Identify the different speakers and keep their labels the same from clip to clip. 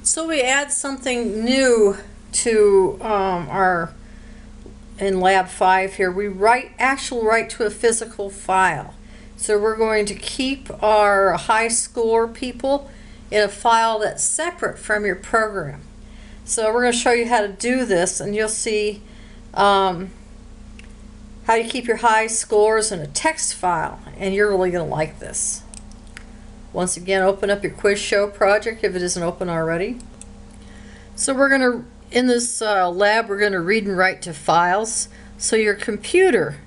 Speaker 1: So we add something new to in lab 5 here. We actually write to a physical file. So we're going to keep our high score people in a file that's separate from your program. So we're going to show you how to do this, and you'll see how you keep your high scores in a text file, and you're really going to like this. Once again, open up your quiz show project if it isn't open already. So we're going to, in this lab, we're going to read and write to files. So your computer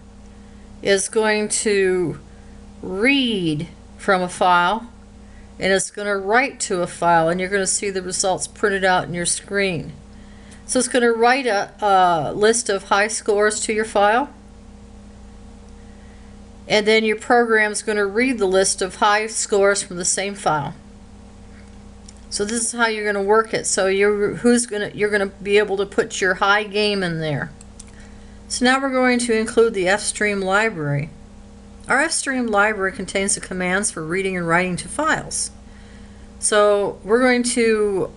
Speaker 1: is going to read from a file, and it's going to write to a file, and you're going to see the results printed out in your screen. So it's going to write a list of high scores to your file, and then your program is going to read the list of high scores from the same file. So this is how you're going to work it. So you're going to be able to put your high game in there. So now we're going to include the fstream library. Our fstream library contains the commands for reading and writing to files. So we're going to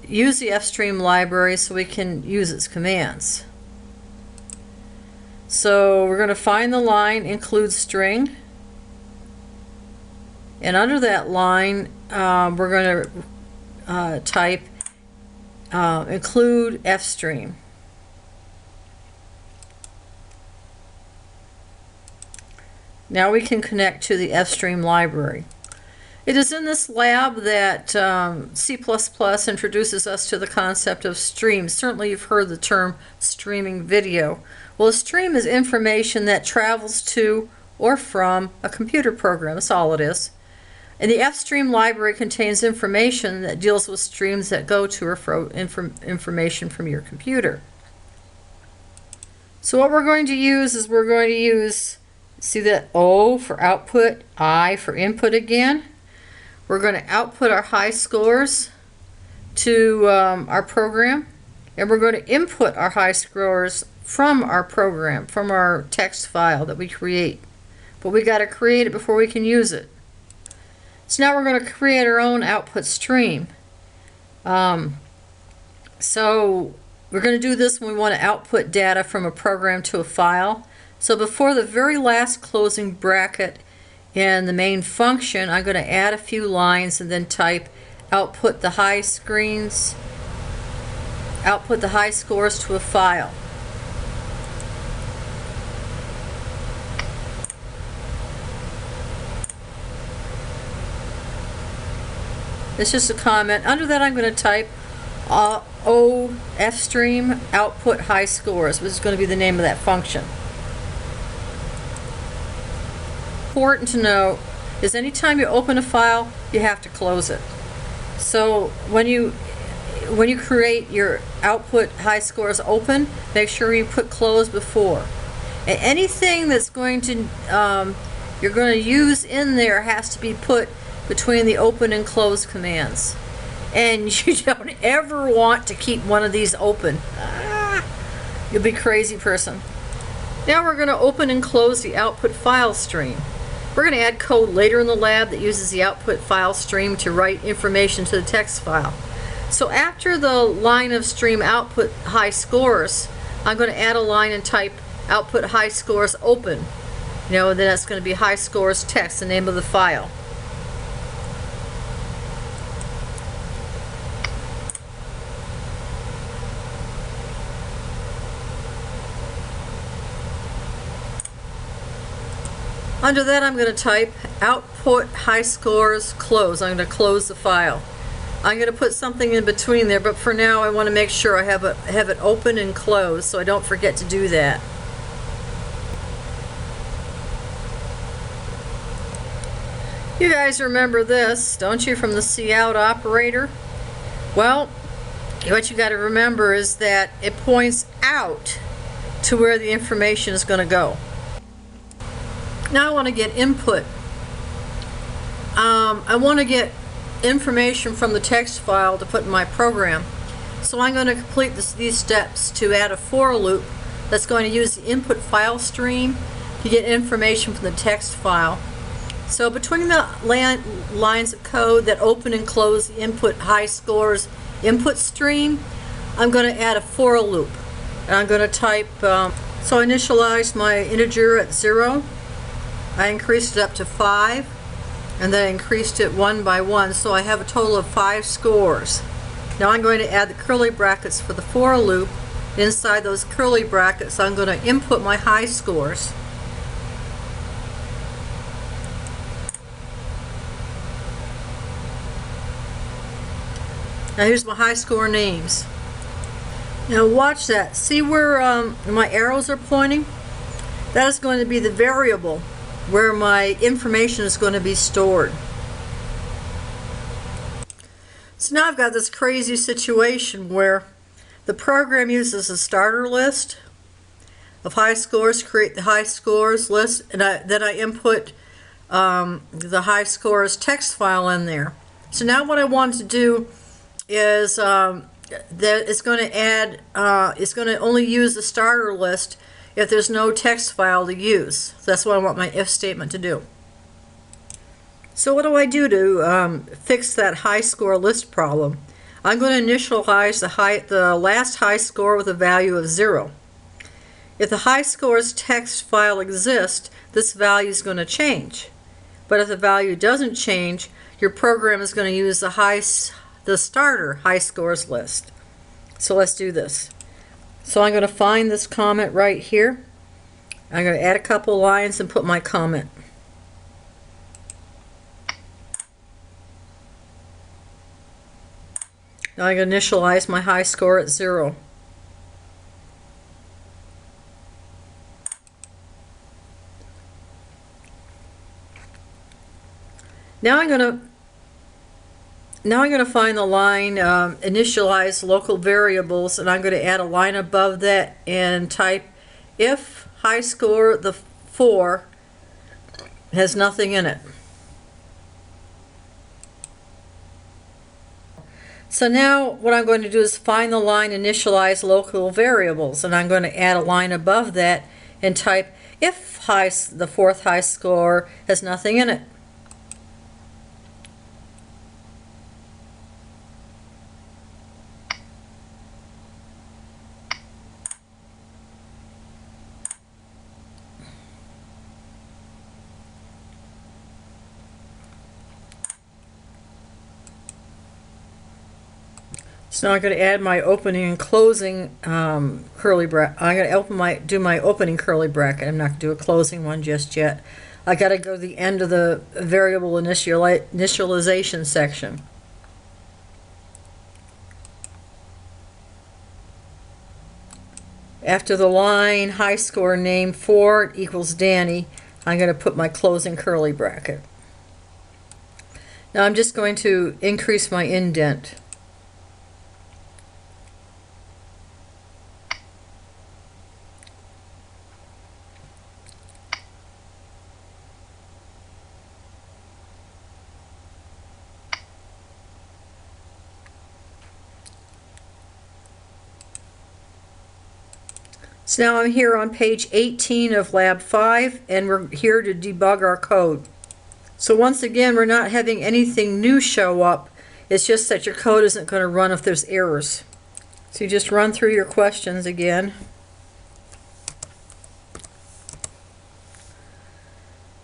Speaker 1: use the fstream library so we can use its commands. So we're going to find the line include string, and under that line we're going to type include fstream. Now we can connect to the fstream library. It is in this lab that C++ introduces us to the concept of streams. Certainly you've heard the term streaming video. Well, a stream is information that travels to or from a computer program. That's all it is. And the fstream library contains information that deals with streams that go to or from information from your computer. So what we're going to use is we're going to use, see that O for output, I for input again. We're going to output our high scores to our program, and we're going to input our high scores from our program, from our text file that we create. But we got to create it before we can use it. So now we're going to create our own output stream. So we're going to do this when we want to output data from a program to a file. So before the very last closing bracket in the main function, I'm going to add a few lines and then type output the high scores to a file. It's just a comment. Under that I'm going to type O fstream output high scores, which is going to be the name of that function. Important to know is anytime you open a file, you have to close it. So when you create your output high scores open, make sure you put close before. And anything that's going to you're going to use in there has to be put between the open and close commands. And you don't ever want to keep one of these open. You'll be a crazy person. Now we're going to open and close the output file stream. We're going to add code later in the lab that uses the output file stream to write information to the text file. So after the line of stream output high scores, I'm going to add a line and type output high scores open. And then that's going to be high scores text, the name of the file. Under that I'm going to type output high scores close. I'm going to close the file. I'm going to put something in between there, but for now I want to make sure I have it open and closed so I don't forget to do that. You guys remember this, don't you, from the cout operator? Well, what you got to remember is that it points out to where the information is going to go. Now I want to get input. I want to get information from the text file to put in my program. So I'm going to complete these steps to add a for loop that's going to use the input file stream to get information from the text file. So between the lines of code that open and close the input high scores input stream, I'm going to add a for loop. And I'm going to type, so I initialize my integer at 0. I increased it up to 5. And then I increased it 1 by 1, so I have a total of 5 scores. Now I'm going to add the curly brackets for the for loop. Inside those curly brackets, I'm going to input my high scores. Now here's my high score names. Now watch that. See where my arrows are pointing? That is going to be the variable where my information is going to be stored. So now I've got this crazy situation where the program uses a starter list of high scores, create the high scores list, and then I input the high scores text file in there. So now what I want to do is that it's going to add, it's going to only use the starter list if there's no text file to use. So that's what I want my if statement to do. So what do I do to fix that high score list problem? I'm going to initialize the last high score with a value of 0. If the high scores text file exists, this value is going to change. But if the value doesn't change, your program is going to use the starter high scores list. So let's do this. So I'm going to find this comment right here. I'm going to add a couple lines and put my comment. Now I'm going to initialize my high score at 0. Now I'm going to find the line initialize local variables, and I'm going to add a line above that and type if high score the 4 has nothing in it. So now what I'm going to do is find the line initialize local variables, and I'm going to add a line above that and type if the 4th high score has nothing in it. So now I'm going to add my opening and closing curly bracket. I'm going to do my opening curly bracket. I'm not going to do a closing one just yet. I got to go to the end of the variable initialization section. After the line high score name 4 equals Danny, I'm going to put my closing curly bracket. Now I'm just going to increase my indent. So now I'm here on page 18 of Lab 5, and we're here to debug our code. So once again, we're not having anything new show up. It's just that your code isn't going to run if there's errors. So you just run through your questions again.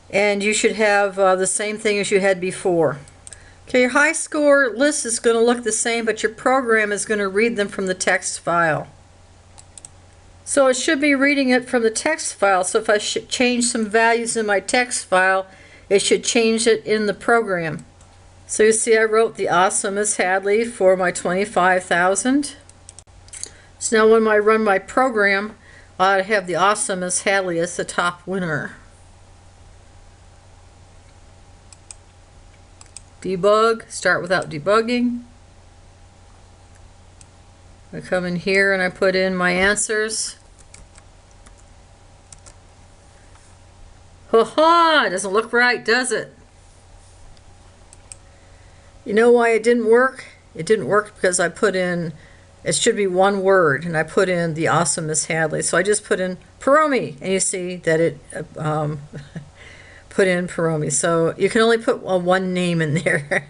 Speaker 1: And you should have the same thing as you had before. Okay, your high score list is going to look the same, but your program is going to read them from the text file. So it should be reading it from the text file. So if I should change some values in my text file, it should change it in the program. So you see I wrote the awesome Miss Hadley for my 25,000. So now when I run my program, I have the awesome Miss Hadley as the top winner. Debug, start without debugging. I come in here and I put in my answers. Ha-ha! It doesn't look right, does it? You know why it didn't work? It didn't work because I put in, it should be one word, and I put in the awesome Miss Hadley. So I just put in Paromi, and you see that it put in Paromi. So you can only put one name in there.